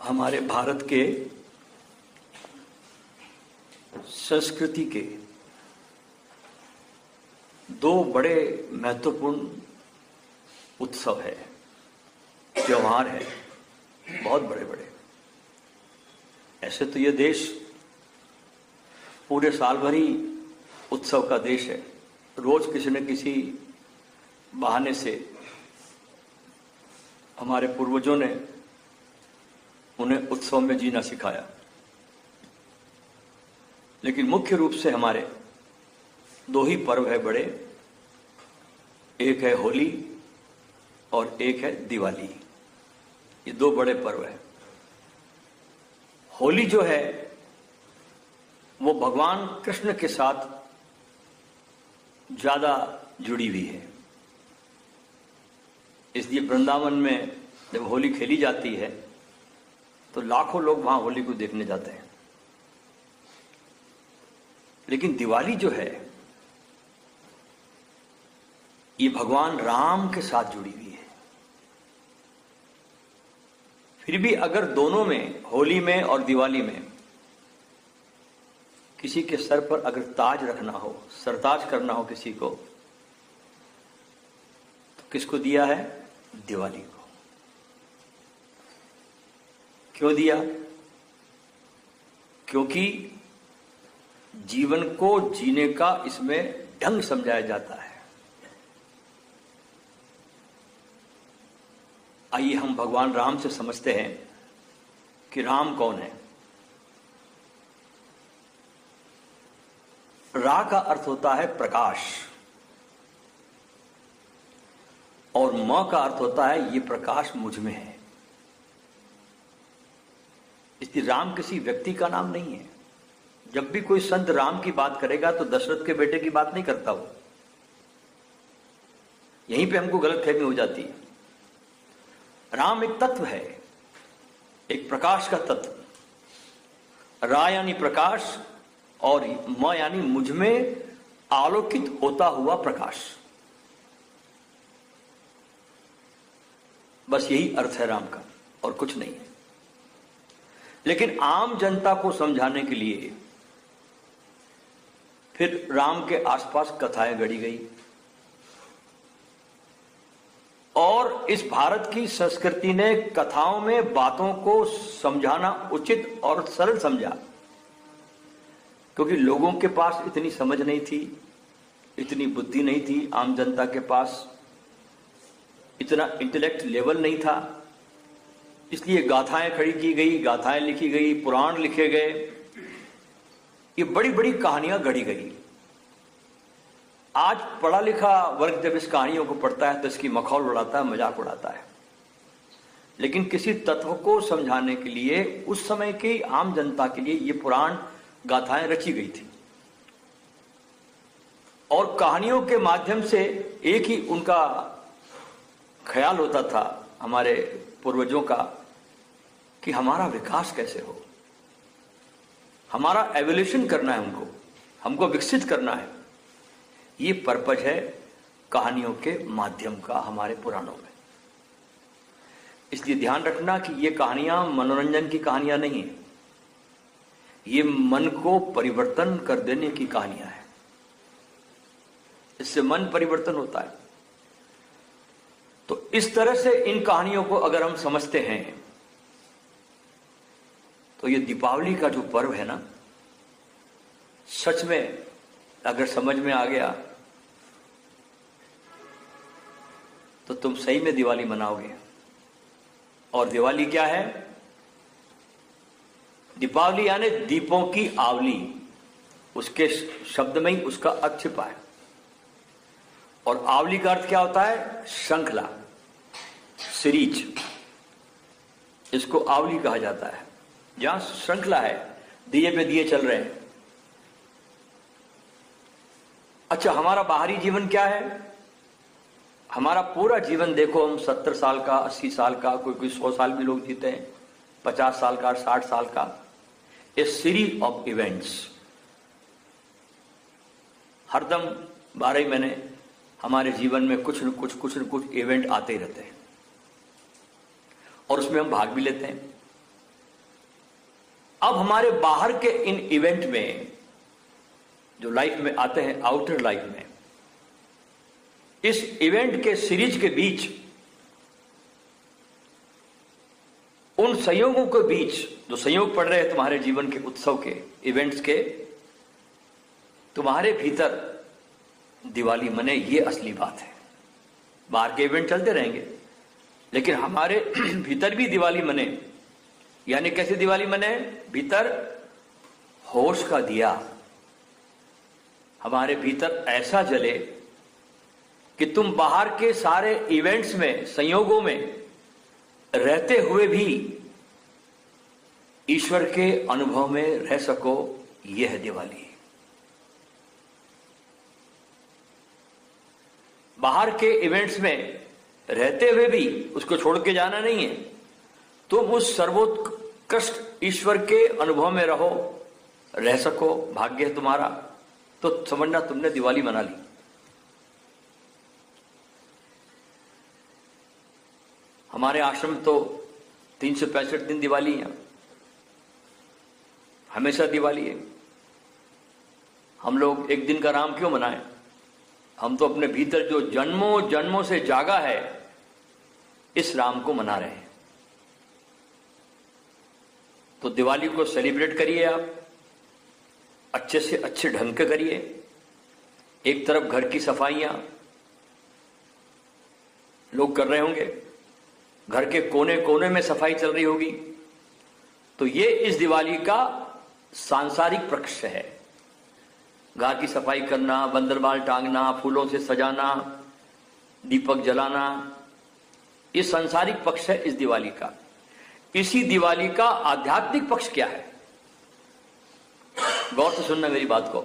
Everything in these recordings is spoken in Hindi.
हमारे भारत के संस्कृति के दो बड़े महत्वपूर्ण उत्सव है, त्योहार है, बहुत बड़े बड़े। ऐसे तो ये देश पूरे साल भर ही उत्सव का देश है। रोज किसी न किसी बहाने से हमारे पूर्वजों ने उन्हें उत्सव में जीना सिखाया। लेकिन मुख्य रूप से हमारे दो ही पर्व है बड़े, एक है होली और एक है दिवाली। ये दो बड़े पर्व हैं। होली जो है वो भगवान कृष्ण के साथ ज्यादा जुड़ी हुई है, इसलिए वृंदावन में जब होली खेली जाती है तो लाखों लोग वहां होली को देखने जाते हैं। लेकिन दिवाली जो है ये भगवान राम के साथ जुड़ी हुई है। फिर भी अगर दोनों में, होली में और दिवाली में, किसी के सर पर अगर ताज रखना हो, सरताज करना हो किसी को, तो किसको दिया है? दिवाली को। क्यों दिया? क्योंकि जीवन को जीने का इसमें ढंग समझाया जाता है। आइए हम भगवान राम से समझते हैं कि राम कौन है। रा का अर्थ होता है प्रकाश और म का अर्थ होता है ये प्रकाश मुझ में है। इसलिए राम किसी व्यक्ति का नाम नहीं है। जब भी कोई संत राम की बात करेगा तो दशरथ के बेटे की बात नहीं करता वो। यहीं पे हमको गलतफहमी हो जाती है। राम एक तत्व है, एक प्रकाश का तत्व। रा यानी प्रकाश और म यानी मुझ में आलोकित होता हुआ प्रकाश। बस यही अर्थ है राम का और कुछ नहीं है। लेकिन आम जनता को समझाने के लिए फिर राम के आसपास कथाएं गढ़ी गई और इस भारत की संस्कृति ने कथाओं में बातों को समझाना उचित और सरल समझा, क्योंकि लोगों के पास इतनी समझ नहीं थी, इतनी बुद्धि नहीं थी, आम जनता के पास इतना इंटेलेक्ट लेवल नहीं था। इसलिए गाथाएं खड़ी की गई, गाथाएं लिखी गई, पुराण लिखे गए, ये बड़ी बड़ी कहानियां गढ़ी गई। आज पढ़ा लिखा वर्ग जब इस कहानियों को पढ़ता है तो इसकी मखौल उड़ाता है, मजाक उड़ाता है। लेकिन किसी तत्व को समझाने के लिए उस समय की आम जनता के लिए ये पुराण गाथाएं रची गई थी और कहानियों के माध्यम से एक ही उनका ख्याल होता था हमारे पूर्वजों का कि हमारा विकास कैसे हो, हमारा एवोल्यूशन करना है, हमको विकसित करना है। ये पर्पज है कहानियों के माध्यम का हमारे पुराणों में। इसलिए ध्यान रखना कि ये कहानियां मनोरंजन की कहानियां नहीं है, ये मन को परिवर्तन कर देने की कहानियां हैं। इससे मन परिवर्तन होता है। तो इस तरह से इन कहानियों को अगर हम समझते हैं तो ये दीपावली का जो पर्व है ना, सच में अगर समझ में आ गया तो तुम सही में दिवाली मनाओगे। और दिवाली क्या है? दीपावली यानी दीपों की आवली, उसके शब्द में ही उसका अर्थ छिपा है। और आवली का अर्थ क्या होता है? श्रृंखला, सीरीज। इसको आवली कहा जाता है। जहां श्रृंखला है, दिए पे दिए चल रहे हैं। अच्छा, हमारा बाहरी जीवन क्या है? हमारा पूरा जीवन देखो, हम 70 साल का, 80 साल का, कोई 100 साल भी लोग जीते हैं, 50 साल का, 60 साल का। ए सीरीज ऑफ इवेंट्स। हरदम 12 महीने हमारे जीवन में कुछ न कुछ इवेंट आते ही रहते हैं और उसमें हम भाग भी लेते हैं। अब हमारे बाहर के इन इवेंट में जो लाइफ में आते हैं, आउटर लाइफ में, इस इवेंट के सीरीज के बीच, उन संयोगों के बीच जो संयोग पड़ रहे हैं तुम्हारे जीवन के, उत्सव के, इवेंट्स के, तुम्हारे भीतर दिवाली मने, ये असली बात है। बाहर के इवेंट चलते रहेंगे लेकिन हमारे भीतर भी दिवाली मने। यानी कैसे दिवाली मने? भीतर होश का दिया हमारे भीतर ऐसा जले कि तुम बाहर के सारे इवेंट्स में, संयोगों में रहते हुए भी ईश्वर के अनुभव में रह सको। यह है दिवाली। बाहर के इवेंट्स में रहते हुए भी उसको छोड़ के जाना नहीं है। तुम उस सर्वोत्कृष्ट ईश्वर के अनुभव में रहो, रह सको, भाग्य है तुम्हारा, तो समझना तुमने दिवाली मना ली। हमारे आश्रम तो 365 दिन दिवाली है, हमेशा दिवाली है। हम लोग एक दिन का राम क्यों मनाएं? हम तो अपने भीतर जो जन्मों जन्मों से जागा है, इस राम को मना रहे हैं। तो दिवाली को सेलिब्रेट करिए, आप अच्छे से अच्छे ढंग के करिए। एक तरफ घर की सफाइयां लोग कर रहे होंगे, घर के कोने कोने में सफाई चल रही होगी, तो ये इस दिवाली का सांसारिक पक्ष है। घर की सफाई करना, बंदरबाल टांगना, फूलों से सजाना, दीपक जलाना, ये सांसारिक पक्ष है इस दिवाली का। इसी दिवाली का आध्यात्मिक पक्ष क्या है? गौर से सुनना मेरी बात को।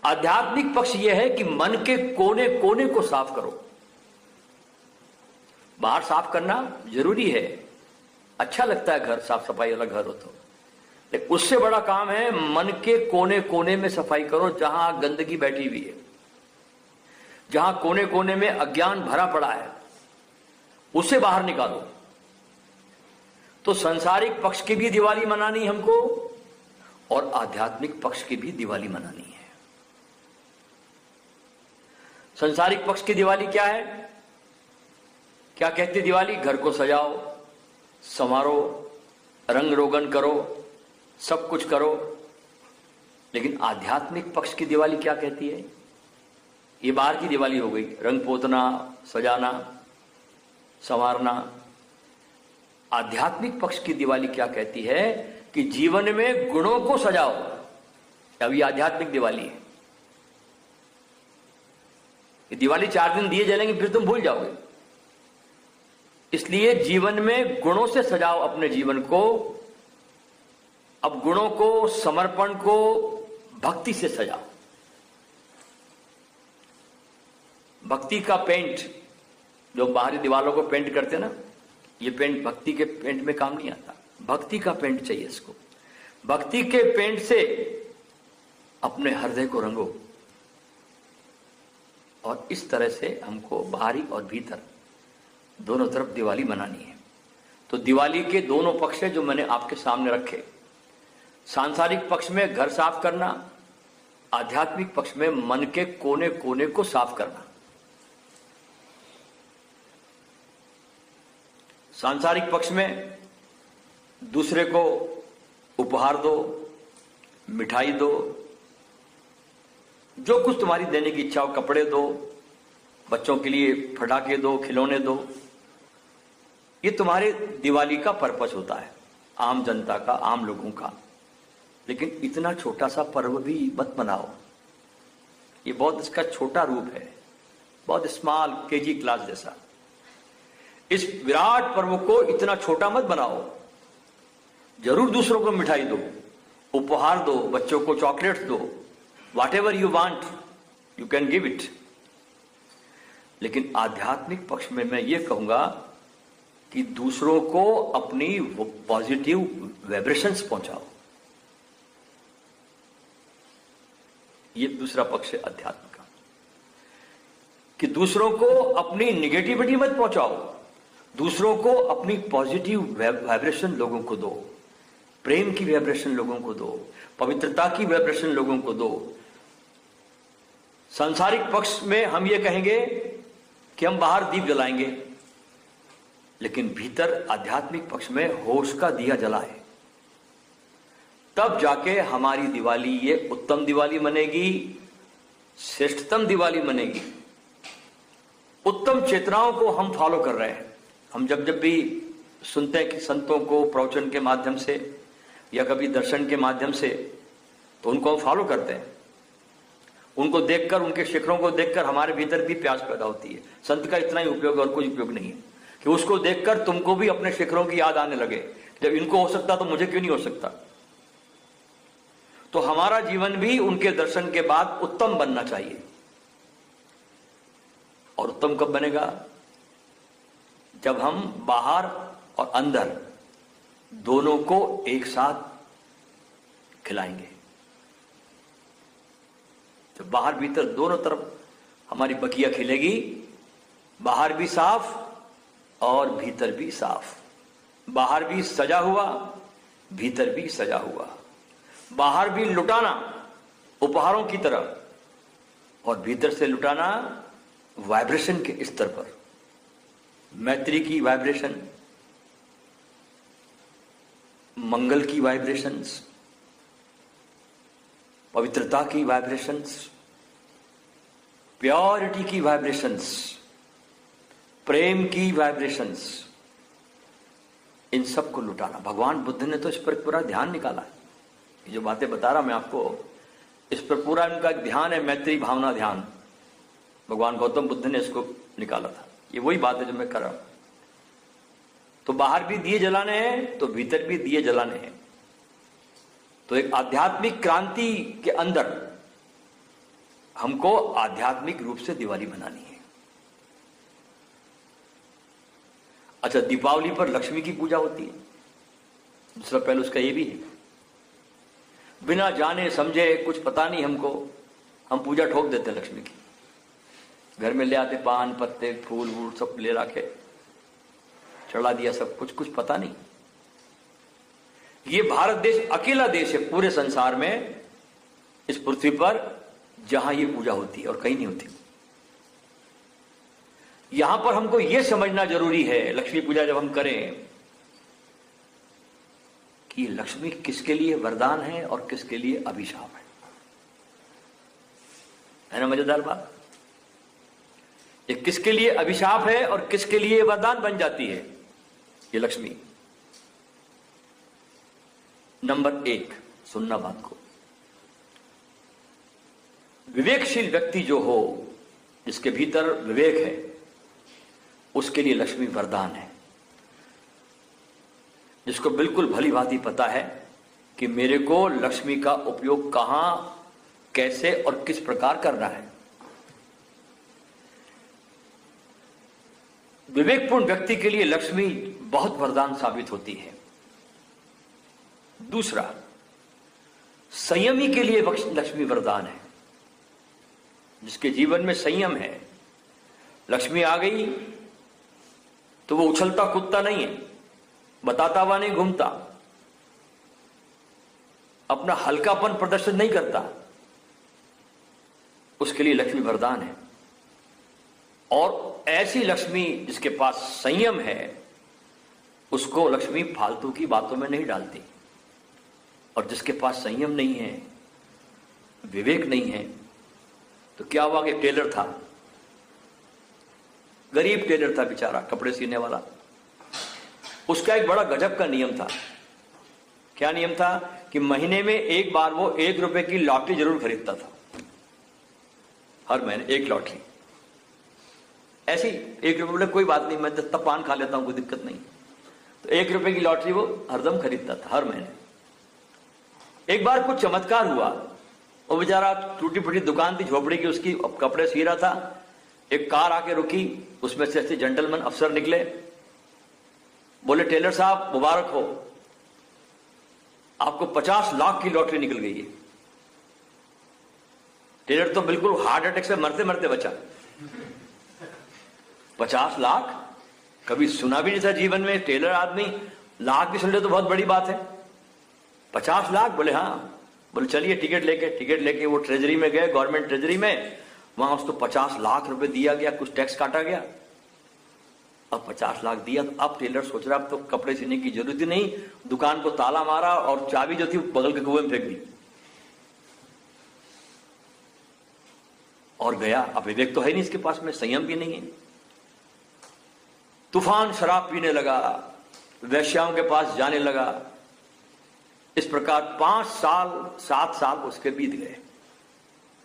आध्यात्मिक पक्ष यह है कि मन के कोने कोने को साफ करो। बाहर साफ करना जरूरी है, अच्छा लगता है घर साफ सफाई वाला घर हो तो, लेकिन उससे बड़ा काम है मन के कोने कोने में सफाई करो। जहां गंदगी बैठी हुई है, जहां कोने कोने में अज्ञान भरा पड़ा है, उसे बाहर निकालो। तो सांसारिक पक्ष की भी दिवाली मनानी हमको और आध्यात्मिक पक्ष की भी दिवाली मनानी है। सांसारिक पक्ष की दिवाली क्या है? क्या कहती दिवाली? घर को सजाओ, संवारो, रंग रोगन करो, सब कुछ करो। लेकिन आध्यात्मिक पक्ष की दिवाली क्या कहती है? ये बाहर की दिवाली हो गई, रंग पोतना, सजाना, संवारना। आध्यात्मिक पक्ष की दिवाली क्या कहती है कि जीवन में गुणों को सजाओ। अब ये आध्यात्मिक दिवाली है। ये दिवाली 4 दिन दिए जलेंगे, फिर तुम भूल जाओगे। इसलिए जीवन में गुणों से सजाओ अपने जीवन को। अब गुणों को, समर्पण को भक्ति से सजाओ। भक्ति का पेंट, जो बाहरी दीवारों को पेंट करते ना, ये पेंट भक्ति के पेंट में काम नहीं आता। भक्ति का पेंट चाहिए इसको। भक्ति के पेंट से अपने हृदय को रंगो। और इस तरह से हमको बाहरी और भीतर दोनों तरफ दिवाली मनानी है। तो दिवाली के दोनों पक्ष है जो मैंने आपके सामने रखे। सांसारिक पक्ष में घर साफ करना, आध्यात्मिक पक्ष में मन के कोने कोने को साफ करना। सांसारिक पक्ष में दूसरे को उपहार दो, मिठाई दो, जो कुछ तुम्हारी देने की इच्छा हो, कपड़े दो, बच्चों के लिए पटाखे दो, खिलौने दो। ये तुम्हारे दिवाली का पर्पस होता है, आम जनता का, आम लोगों का। लेकिन इतना छोटा सा पर्व भी मत मनाओ। ये बहुत इसका छोटा रूप है, बहुत स्मॉल, केजी क्लास जैसा। इस विराट पर्व को इतना छोटा मत बनाओ। जरूर दूसरों को मिठाई दो, उपहार दो, बच्चों को चॉकलेट्स दो, whatever you want you can give it। लेकिन आध्यात्मिक पक्ष में मैं ये कहूंगा कि दूसरों को अपनी पॉजिटिव वाइब्रेशंस पहुंचाओ। ये दूसरा पक्ष है अध्यात्म का, कि दूसरों को अपनी निगेटिविटी मत पहुंचाओ, दूसरों को अपनी पॉजिटिव वाइब्रेशन लोगों को दो। प्रेम की वाइब्रेशन लोगों को दो, पवित्रता की वाइब्रेशन लोगों को दो। सांसारिक पक्ष में हम ये कहेंगे कि हम बाहर दीप जलाएंगे, लेकिन भीतर आध्यात्मिक पक्ष में होश का दिया जलाए, तब जाके हमारी दिवाली ये उत्तम दिवाली बनेगी, श्रेष्ठतम दिवाली बनेगी। उत्तम चेतनाओं को हम फॉलो कर रहे हैं। हम जब जब भी सुनते हैं कि संतों को प्रवचन के माध्यम से या कभी दर्शन के माध्यम से, तो उनको हम फॉलो करते हैं। उनको देखकर, उनके शिखरों को देखकर हमारे भीतर भी प्यास पैदा होती है। संत का इतना ही उपयोग, और कोई उपयोग नहीं है, कि उसको देखकर तुमको भी अपने शिखरों की याद आने लगे। जब इनको हो सकता तो मुझे क्यों नहीं हो सकता? तो हमारा जीवन भी उनके दर्शन के बाद उत्तम बनना चाहिए। और उत्तम कब बनेगा? जब हम बाहर और अंदर दोनों को एक साथ खिलाएंगे। तो बाहर भीतर दोनों तरफ हमारी बगिया खिलेगी, बाहर भी साफ और भीतर भी साफ। बाहर भी सजा हुआ, भीतर भी सजा हुआ। बाहर भी लुटाना उपहारों की तरह, और भीतर से लुटाना वाइब्रेशन के स्तर पर। मैत्री की वाइब्रेशन, मंगल की वाइब्रेशंस, पवित्रता की वाइब्रेशंस, प्योरिटी की वाइब्रेशंस, प्रेम की वाइब्रेशंस, इन सब को लुटाना। भगवान बुद्ध ने तो इस पर पूरा ध्यान निकाला है। ये जो बातें बता रहा मैं आपको, इस पर पूरा इनका ध्यान है, मैत्री भावना ध्यान। भगवान गौतम बुद्ध ने इसको निकाला था। ये वही बात है जो मैं कर रहा हूं। तो बाहर भी दिए जलाने हैं, तो भीतर भी दिए जलाने हैं। तो एक आध्यात्मिक क्रांति के अंदर हमको आध्यात्मिक रूप से दिवाली मनानी है। अच्छा, दीपावली पर लक्ष्मी की पूजा होती है। दूसरा पहलू उसका ये भी है, बिना जाने समझे, कुछ पता नहीं हमको, हम पूजा ठोक देते हैं लक्ष्मी की। घर में ले आते पान पत्ते फूल वूल सब ले रखे, चढ़ा दिया सब कुछ पता नहीं। ये भारत देश अकेला देश है पूरे संसार में, इस पृथ्वी पर, जहां ये पूजा होती है और कहीं नहीं होती। यहां पर हमको यह समझना जरूरी है, लक्ष्मी पूजा जब हम करें, कि लक्ष्मी किसके लिए वरदान है और किसके लिए अभिशाप है ना? मजेदार बात। ये किसके लिए अभिशाप है और किसके लिए वरदान बन जाती है ये लक्ष्मी। नंबर एक, सुनना बात को। विवेकशील व्यक्ति जो हो, जिसके भीतर विवेक है, उसके लिए लक्ष्मी वरदान है। जिसको बिल्कुल भली भांति पता है कि मेरे को लक्ष्मी का उपयोग कहां, कैसे और किस प्रकार करना है। विवेकपूर्ण व्यक्ति के लिए लक्ष्मी बहुत वरदान साबित होती है। दूसरा, संयमी के लिए लक्ष्मी वरदान है। जिसके जीवन में संयम है, लक्ष्मी आ गई तो वो उछलता कूदता नहीं है, बताता हुआ नहीं घूमता, अपना हल्कापन प्रदर्शित नहीं करता, उसके लिए लक्ष्मी वरदान है। और ऐसी लक्ष्मी जिसके पास संयम है, उसको लक्ष्मी फालतू की बातों में नहीं डालती। और जिसके पास संयम नहीं है, विवेक नहीं है, तो क्या हुआ कि टेलर था, गरीब टेलर था बेचारा, कपड़े सीने वाला। उसका एक बड़ा गजब का नियम था। क्या नियम था? कि महीने में एक बार वो 1 रुपए की लॉटरी जरूर खरीदता था। हर महीने एक लॉटरी, ऐसी 1 रुपए बोले कोई बात नहीं, मैं तब पान खा लेता हूं, कोई दिक्कत नहीं। तो 1 रुपए की लॉटरी वो हरदम खरीदता था, हर महीने। एक बार कुछ चमत्कार हुआ, वो बेचारा टूटी फूटी दुकान थी झोपड़ी की उसकी, कपड़े सी रहा था। एक कार आके रुकी, उसमें से ऐसे जेंटलमैन अफसर निकले, बोले टेलर साहब मुबारक हो, आपको 50 लाख की लॉटरी निकल गई है। टेलर तो बिल्कुल हार्ट अटैक से मरते मरते बचा। 50 लाख कभी सुना भी नहीं था जीवन में। टेलर आदमी लाख भी सुन ले तो बहुत बड़ी बात है। 50 लाख? बोले हाँ। बोले चलिए टिकट लेके वो ट्रेजरी में गए, गवर्नमेंट ट्रेजरी में। वहां उसको 50 लाख रुपए दिया गया, कुछ टैक्स काटा गया। अब 50 लाख दिया तो अब टेलर सोच रहा अब तो कपड़े सीने की जरूरत ही नहीं, दुकान को ताला मारा और चाबी जो थी बगल के कुएं में फेंक दी और गया। अब विवेक तो है नहीं इसके पास में, संयम भी नहीं है। तूफान शराब पीने लगा, वेश्याओं के पास जाने लगा। इस प्रकार 5 साल 7 साल उसके बीत गए।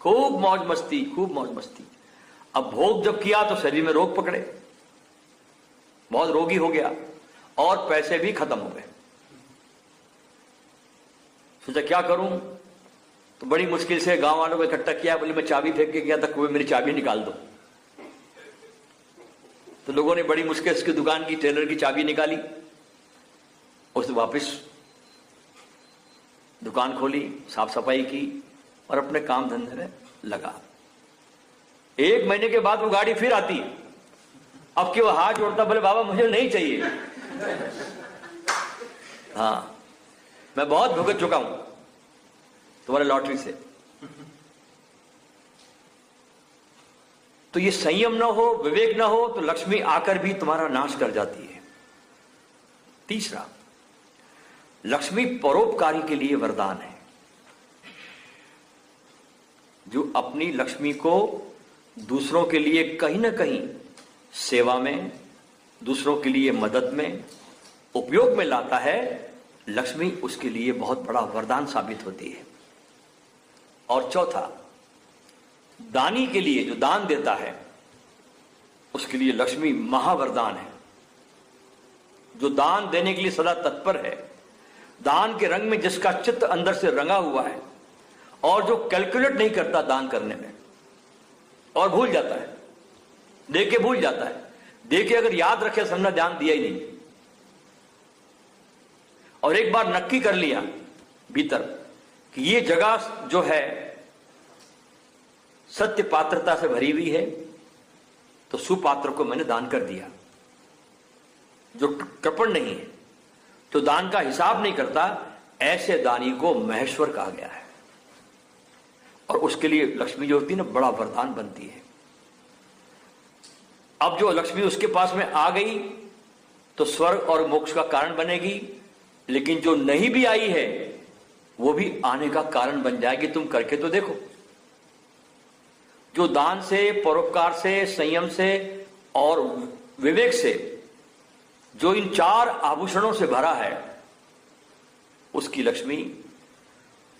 खूब मौज मस्ती। अब भोग जब किया तो शरीर में रोग पकड़े, बहुत रोगी हो गया और पैसे भी खत्म हो गए। सोचा क्या करूं, तो बड़ी मुश्किल से गांव वालों को इकट्ठा किया। बोले मैं चाबी फेंक के गया था कुएं, मेरी चाबी निकाल दो। तो लोगों ने बड़ी मुश्किल से उसकी दुकान की टेलर की चाबी निकाली, उसने वापस दुकान खोली, साफ सफाई की और अपने काम धंधे में लगा। 1 महीने के बाद वो गाड़ी फिर आती। अब कि वो हाथ जोड़ता, बोले बाबा मुझे नहीं चाहिए। हाँ, मैं बहुत भुगत चुका हूं तुम्हारे लॉटरी से। तो ये संयम ना हो, विवेक ना हो तो लक्ष्मी आकर भी तुम्हारा नाश कर जाती है। तीसरा, लक्ष्मी परोपकारी के लिए वरदान है। जो अपनी लक्ष्मी को दूसरों के लिए कहीं ना कहीं सेवा में, दूसरों के लिए मदद में, उपयोग में लाता है, लक्ष्मी उसके लिए बहुत बड़ा वरदान साबित होती है। और चौथा, दानी के लिए, जो दान देता है उसके लिए लक्ष्मी महावरदान है। जो दान देने के लिए सदा तत्पर है, दान के रंग में जिसका चित्त अंदर से रंगा हुआ है और जो कैलकुलेट नहीं करता दान करने में और भूल जाता है, दे के भूल जाता है, दे के अगर याद रखे समझना ध्यान दिया ही नहीं, और एक बार नक्की कर लिया भीतर कि ये जगह जो है सत्य पात्रता से भरी हुई है, तो सुपात्र को मैंने दान कर दिया। जो कृपण नहीं है, तो दान का हिसाब नहीं करता, ऐसे दानी को महेश्वर कहा गया है। और उसके लिए लक्ष्मी जो होती है ना, बड़ा वरदान बनती है। अब जो लक्ष्मी उसके पास में आ गई तो स्वर्ग और मोक्ष का कारण बनेगी, लेकिन जो नहीं भी आई है वो भी आने का कारण बन जाएगी। तुम करके तो देखो। जो दान से, परोपकार से, संयम से और विवेक से, जो इन 4 आभूषणों से भरा है, उसकी लक्ष्मी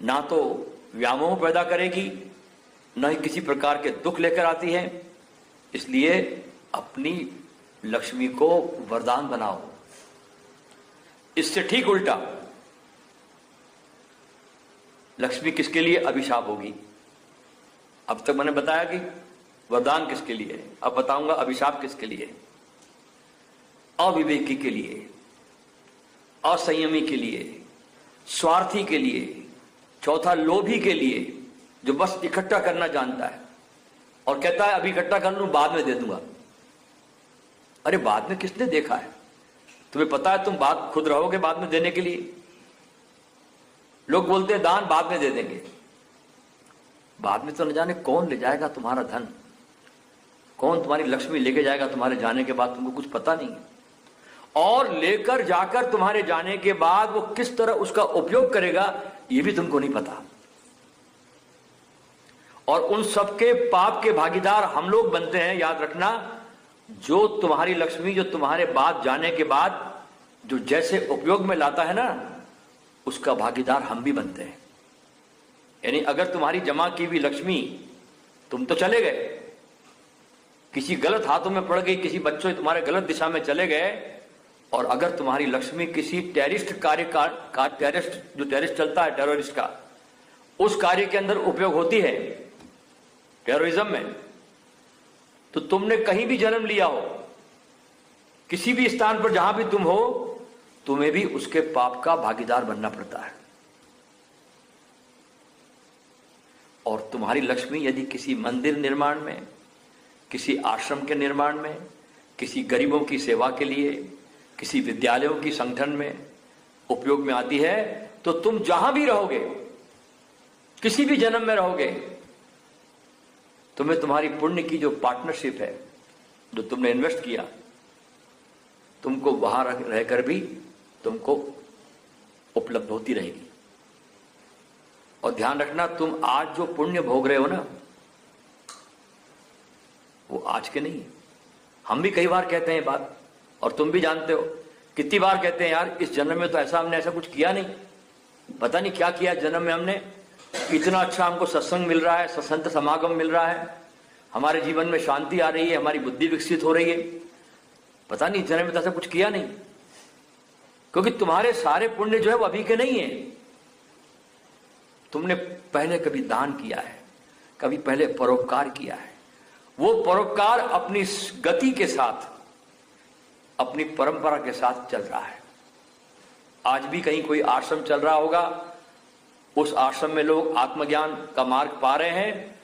ना तो व्यामोह पैदा करेगी, न ही किसी प्रकार के दुख लेकर आती है। इसलिए अपनी लक्ष्मी को वरदान बनाओ। इससे ठीक उल्टा, लक्ष्मी किसके लिए अभिशाप होगी? अब तक मैंने बताया कि वरदान किसके लिए है, अब बताऊंगा अभिशाप किसके लिए है। अविवेकी के लिए, असंयमी के लिए, स्वार्थी के लिए, चौथा लोभी के लिए, जो बस इकट्ठा करना जानता है और कहता है अभी इकट्ठा कर लूं बाद में दे दूंगा। अरे बाद में किसने देखा है? तुम्हें पता है तुम बात खुद रहोगे बाद में देने के लिए? लोग बोलते हैं दान बाद में दे देंगे। बाद में तो न जाने कौन ले जाएगा तुम्हारा धन, कौन तुम्हारी लक्ष्मी लेके जाएगा तुम्हारे जाने के बाद, तुमको कुछ पता नहीं है। और लेकर जाकर तुम्हारे जाने के बाद वो किस तरह उसका उपयोग करेगा ये भी तुमको नहीं पता। और उन सबके पाप के भागीदार हम लोग बनते हैं, याद रखना। जो तुम्हारी लक्ष्मी, जो तुम्हारे बाद जाने के बाद जो जैसे उपयोग में लाता है ना, उसका भागीदार हम भी बनते हैं। यानी अगर तुम्हारी जमा की हुई लक्ष्मी, तुम तो चले गए, किसी गलत हाथों में पड़ गई, किसी बच्चों तुम्हारे गलत दिशा में चले गए, और अगर तुम्हारी लक्ष्मी किसी टेररिस्ट कार्य का टेररिस्ट, जो टेररिस्ट चलता है टेररिस्ट का, उस कार्य के अंदर उपयोग होती है टेररिज्म में, तो तुमने कहीं भी जन्म लिया हो, किसी भी स्थान पर जहां भी तुम हो, तुम्हें भी उसके पाप का भागीदार बनना पड़ता है। और तुम्हारी लक्ष्मी यदि किसी मंदिर निर्माण में, किसी आश्रम के निर्माण में, किसी गरीबों की सेवा के लिए, किसी विद्यालयों की संगठन में उपयोग में आती है, तो तुम जहां भी रहोगे, किसी भी जन्म में रहोगे, तुम्हें तुम्हारी पुण्य की जो पार्टनरशिप है, जो तुमने इन्वेस्ट किया, तुमको वहां रहकर भी तुमको उपलब्ध होती रहेगी। और ध्यान रखना, तुम आज जो पुण्य भोग रहे हो ना, वो आज के नहीं। हम भी कई बार कहते हैं बात, और तुम भी जानते हो, कितनी बार कहते हैं यार इस जन्म में तो हमने ऐसा कुछ किया नहीं, पता नहीं क्या किया जन्म में हमने, इतना अच्छा हमको सत्संग मिल रहा है, संत समागम मिल रहा है, हमारे जीवन में शांति आ रही है, हमारी बुद्धि विकसित हो रही है, पता नहीं जन्म में तो ऐसा कुछ किया नहीं। क्योंकि तुम्हारे सारे पुण्य जो है वो अभी के नहीं है। तुमने पहले कभी दान किया है, कभी पहले परोपकार किया है, वो परोपकार अपनी गति के साथ, अपनी परंपरा के साथ चल रहा है। आज भी कहीं कोई आश्रम चल रहा होगा, उस आश्रम में लोग आत्मज्ञान का मार्ग पा रहे हैं,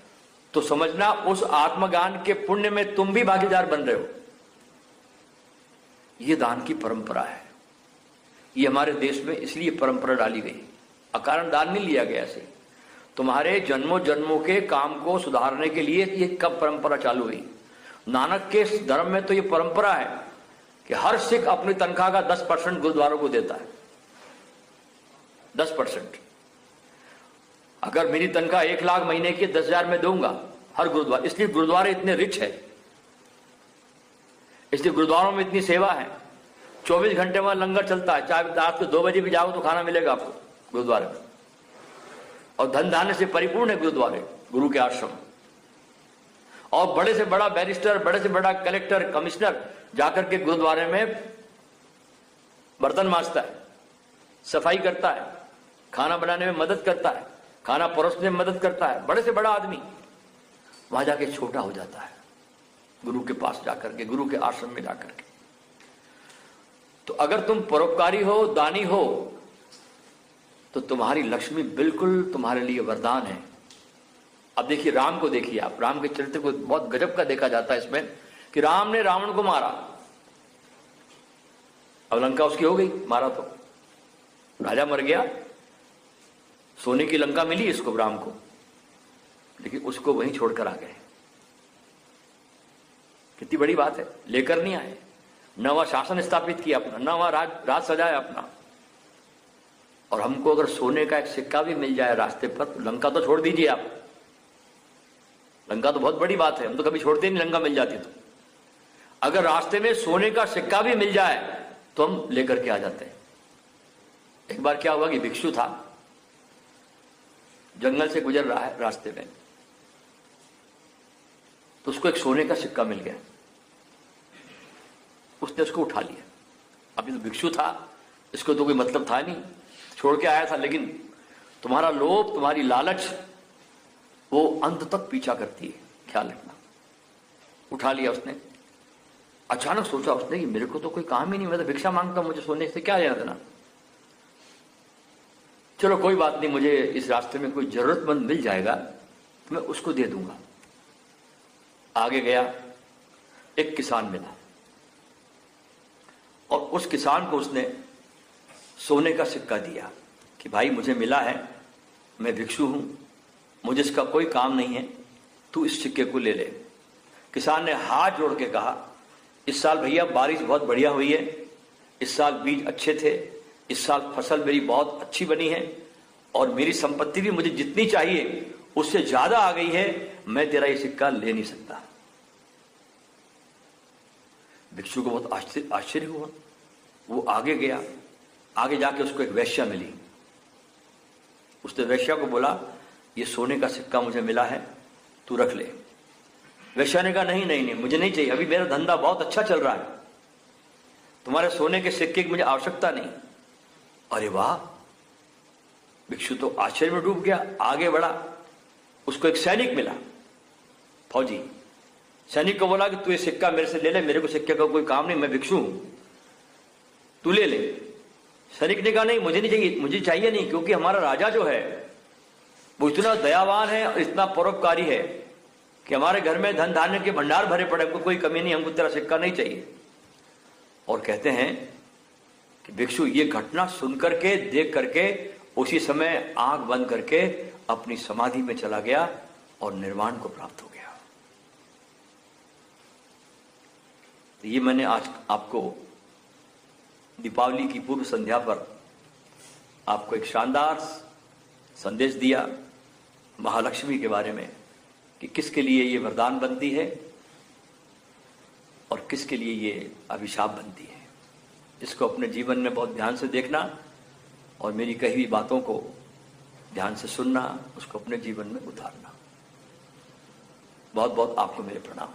तो समझना उस आत्मज्ञान के पुण्य में तुम भी भागीदार बन रहे हो। ये दान की परंपरा है, ये हमारे देश में इसलिए परंपरा डाली गई, अकारण दान नहीं लिया गया ऐसे। तुम्हारे जन्मों जन्मों के काम को सुधारने के लिए ये कब परंपरा चालू हुई? नानक के धर्म में तो ये परंपरा है कि हर सिख अपनी तनख्वाह का 10% गुरुद्वारों को देता है। 10%। अगर मेरी तनख्वाह 1 लाख महीने की, 10,000 में दूंगा हर गुरुद्वारा। इसलिए गुरुद्वारे इतने रिच है, इसलिए गुरुद्वारों में इतनी सेवा है। 24 घंटे वहां लंगर चलता है, चाहे रात को 2 बजे भी जाओ तो खाना मिलेगा आपको गुरुद्वारे में। और धन धान्य से परिपूर्ण है गुरुद्वारे, गुरु के आश्रम। और बड़े से बड़ा बैरिस्टर, बड़े से बड़ा कलेक्टर, कमिश्नर जाकर के गुरुद्वारे में बर्तन मांजता है, सफाई करता है, खाना बनाने में मदद करता है, खाना परोसने में मदद करता है। बड़े से बड़ा आदमी वहां जाके छोटा हो जाता है, गुरु के पास जाकर के, गुरु के आश्रम में जाकर के। तो अगर तुम परोपकारी हो, दानी हो, तो तुम्हारी लक्ष्मी बिल्कुल तुम्हारे लिए वरदान है। अब देखिए, राम को देखिए आप, राम के चरित्र को बहुत गजब का देखा जाता है इसमें कि राम ने रावण को मारा, अब लंका उसकी हो गई, मारा तो राजा मर गया, सोने की लंका मिली इसको, राम को, लेकिन उसको वहीं छोड़कर आ गए। कितनी बड़ी बात है, लेकर नहीं आए, न वह शासन स्थापित किया अपना, न वह राज सजाया अपना। और हमको अगर सोने का एक सिक्का भी मिल जाए रास्ते पर, तो लंका तो छोड़ दीजिए आप, लंका तो बहुत बड़ी बात है, हम तो कभी छोड़ते नहीं लंका मिल जाती तो। अगर रास्ते में सोने का सिक्का भी मिल जाए तो हम लेकर के आ जाते हैं। एक बार क्या हुआ कि भिक्षु था, जंगल से गुजर रहा है रास्ते में, तो उसको एक सोने का सिक्का मिल गया, उसने उसको उठा लिया। अभी तो भिक्षु था, इसको तो कोई मतलब था नहीं, छोड़ के आया था, लेकिन तुम्हारा लोभ, तुम्हारी लालच वो अंत तक पीछा करती है, ख्याल रखना। उठा लिया उसने। अचानक सोचा उसने कि मेरे को तो कोई काम ही नहीं, मैं तो भिक्षा मांगता हूं, मुझे सोने से क्या लेना देना। चलो कोई बात नहीं, मुझे इस रास्ते में कोई जरूरतमंद मिल जाएगा तो मैं उसको दे दूंगा। आगे गया, एक किसान मिला और उस किसान को उसने सोने का सिक्का दिया कि भाई मुझे मिला है, मैं भिक्षु हूं, मुझे इसका कोई काम नहीं है, तू इस सिक्के को ले ले। किसान ने हाथ जोड़ के कहा, इस साल भैया बारिश बहुत बढ़िया हुई है, इस साल बीज अच्छे थे, इस साल फसल मेरी बहुत अच्छी बनी है, और मेरी संपत्ति भी मुझे जितनी चाहिए उससे ज्यादा आ गई है, मैं तेरा ये सिक्का ले नहीं सकता। भिक्षु को बहुत आश्चर्य हुआ। वो आगे गया, आगे जाके उसको एक वैश्या मिली। उसने वैश्या को बोला, ये सोने का सिक्का मुझे मिला है, तू रख ले। वैश्या ने कहा, नहीं नहीं नहीं, मुझे नहीं चाहिए, अभी मेरा धंधा बहुत अच्छा चल रहा है, तुम्हारे सोने के सिक्के की मुझे आवश्यकता नहीं। अरे वाह, भिक्षु तो आश्चर्य में डूब गया। आगे बढ़ा, उसको एक सैनिक मिला, फौजी। सैनिक को बोला कि तू ये सिक्का मेरे से ले ले, मेरे को सिक्के का कोई काम नहीं, मैं भिक्षु हूं, तू ले ले। सैनिक ने कहा, नहीं मुझे नहीं चाहिए, मुझे चाहिए नहीं, क्योंकि हमारा राजा जो है वो इतना दयावान है और इतना परोपकारी है कि हमारे घर में धन धान्य के भंडार भरे पड़े, हमको कोई कमी नहीं, हमको तेरा सिक्का नहीं चाहिए। और कहते हैं कि भिक्षु ये घटना सुन करके, देख करके उसी समय आंख बंद करके अपनी समाधि में चला गया और निर्वाण को प्राप्त हो गया। तो ये मैंने आज आपको दीपावली की पूर्व संध्या पर आपको एक शानदार संदेश दिया महालक्ष्मी के बारे में कि किसके लिए ये वरदान बनती है और किसके लिए ये अभिशाप बनती है। इसको अपने जीवन में बहुत ध्यान से देखना और मेरी कही हुई बातों को ध्यान से सुनना, उसको अपने जीवन में उतारना। बहुत बहुत आपको मेरे प्रणाम।